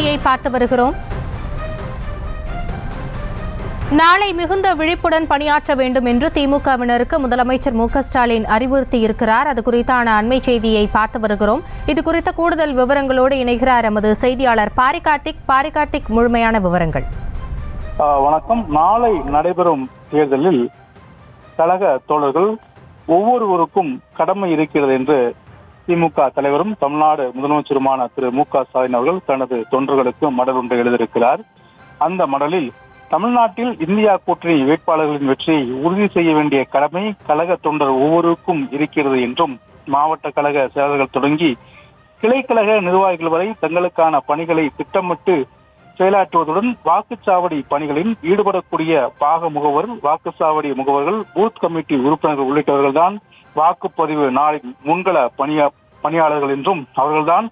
செய்தியை பார்த்து வருகிறோம். நாளை மிகுந்த விழிப்புடன் பணியாற்ற வேண்டும் என்று திமுகவினருக்கு முதலமைச்சர் மு.க.ஸ்டாலின் அறிவுறுத்தியிருக்கிறார். அது குறித்தான அண்மை செய்தியை பார்த்து வருகிறோம். இது குறித்த கூடுதல் விவரங்களோடு இணைகிறார் எமது செய்தியாளர் பாரிகார்த்திக். முழுமையான விவரங்கள். வணக்கம். நாளை நடைபெறும் தேர்தலில் கழக தோழர்கள் ஒவ்வொருவருக்கும் கடமை இருக்கிறது என்று திமுக தலைவரும் தமிழ்நாடு முதலமைச்சருமான திரு மு.க.ஸ்டாலின் அவர்கள் தனது தொண்டர்களுக்கு மடல் ஒன்றை எழுதியிருக்கிறார். அந்த மடலில் தமிழ்நாட்டில் இந்தியா கூட்டணி வேட்பாளர்களின் வெற்றியை உறுதி செய்ய வேண்டிய கடமை கழக தொண்டர் ஒவ்வொருக்கும் இருக்கிறது என்றும், மாவட்ட கழக செயலர்கள் தொடங்கி கிளைக்கழக நிர்வாகிகள் வரை தங்களுக்கான பணிகளை திட்டமிட்டு செயலாற்றுவதுடன் வாக்குச்சாவடி பணிகளில் ஈடுபடக்கூடிய பாக முகவர், வாக்குச்சாவடி முகவர்கள், பூத் கமிட்டி உறுப்பினர்கள் உள்ளிட்டவர்கள் தான் வாக்குப்பதிவு நாளின் முன்கள பணியாளர்கள் என்றும், அவர்கள்தான்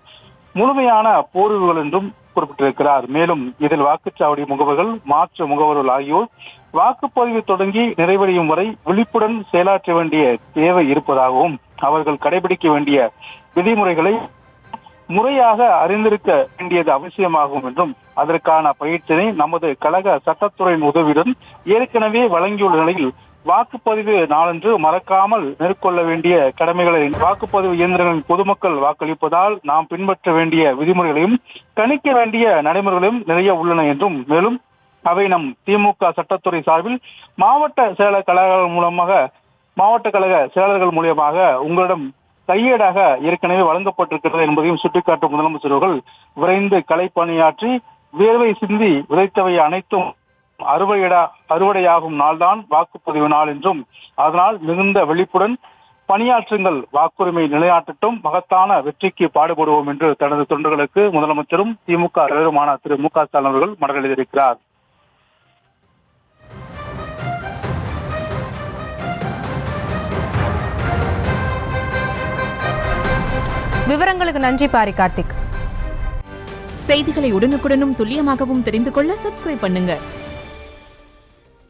முழுமையான போர்வீரர்கள் என்றும் குறிப்பிட்டிருக்கிறார். மேலும் இதில் வாக்குச்சாவடி முகவர்கள், மாற்று முகவர்கள் ஆகியோர் வாக்குப்பதிவு தொடங்கி நிறைவடையும் வரை விழிப்புடன் செயலாற்ற வேண்டிய தேவை இருப்பதாகவும், அவர்கள் கடைபிடிக்க வேண்டிய விதிமுறைகளை முறையாக அறிந்திருக்க வேண்டியது அவசியமாகும் என்றும், அதற்கான பயிற்சியை நமது கழக சட்டத்துறையின் உதவியுடன் ஏற்கனவே வழங்கியுள்ள நிலையில் வாக்குப்பதிவு நாளன்று மறக்காமல் மேற்கொள்ள வேண்டிய கடமைகளை, வாக்குப்பதிவு இயந்திரங்களில் பொதுமக்கள் வாக்களிப்பதால் நாம் பின்பற்ற வேண்டிய விதிமுறைகளையும் கணிக்க வேண்டிய நடைமுறைகளையும் நிறைய உள்ளன என்றும், மேலும் அவை நம் திமுக சட்டத்துறை சார்பில் மாவட்ட செயலர் கழகங்கள் மூலமாக, மாவட்ட கழக செயலர்கள் மூலமாக உங்களிடம் கையேடாக ஏற்கனவே வழங்கப்பட்டிருக்கிறது என்பதையும் சுட்டிக்காட்டும் முதலமைச்சர் அவர்கள், விரைந்து களப்பணியாற்றி வேர்வை சிந்தி விதைத்தவை அனைத்தும் அறுவடையாகும் நாள்தான் வாக்குப்பதிவு நாள் என்றும், அதனால் மிகுந்த விழிப்புடன் பணியாற்றுங்கள், வாக்குரிமை நிலைநாட்டட்டும், மகத்தான வெற்றிக்கு பாடுபடுவோம் என்று தனது தொண்டர்களுக்கு முதலமைச்சரும் திமுக தலைவருமான திரு மு.க.ஸ்டாலின் அவர்கள் மடல் எழுதியிருக்கிறார். விவரங்களுக்கு நன்றி பாரிகார்த்திக். செய்திகளை உடனுக்குடனும் துல்லியமாகவும் தெரிந்து கொள்ள சப்ஸ்கிரைப் பண்ணுங்க.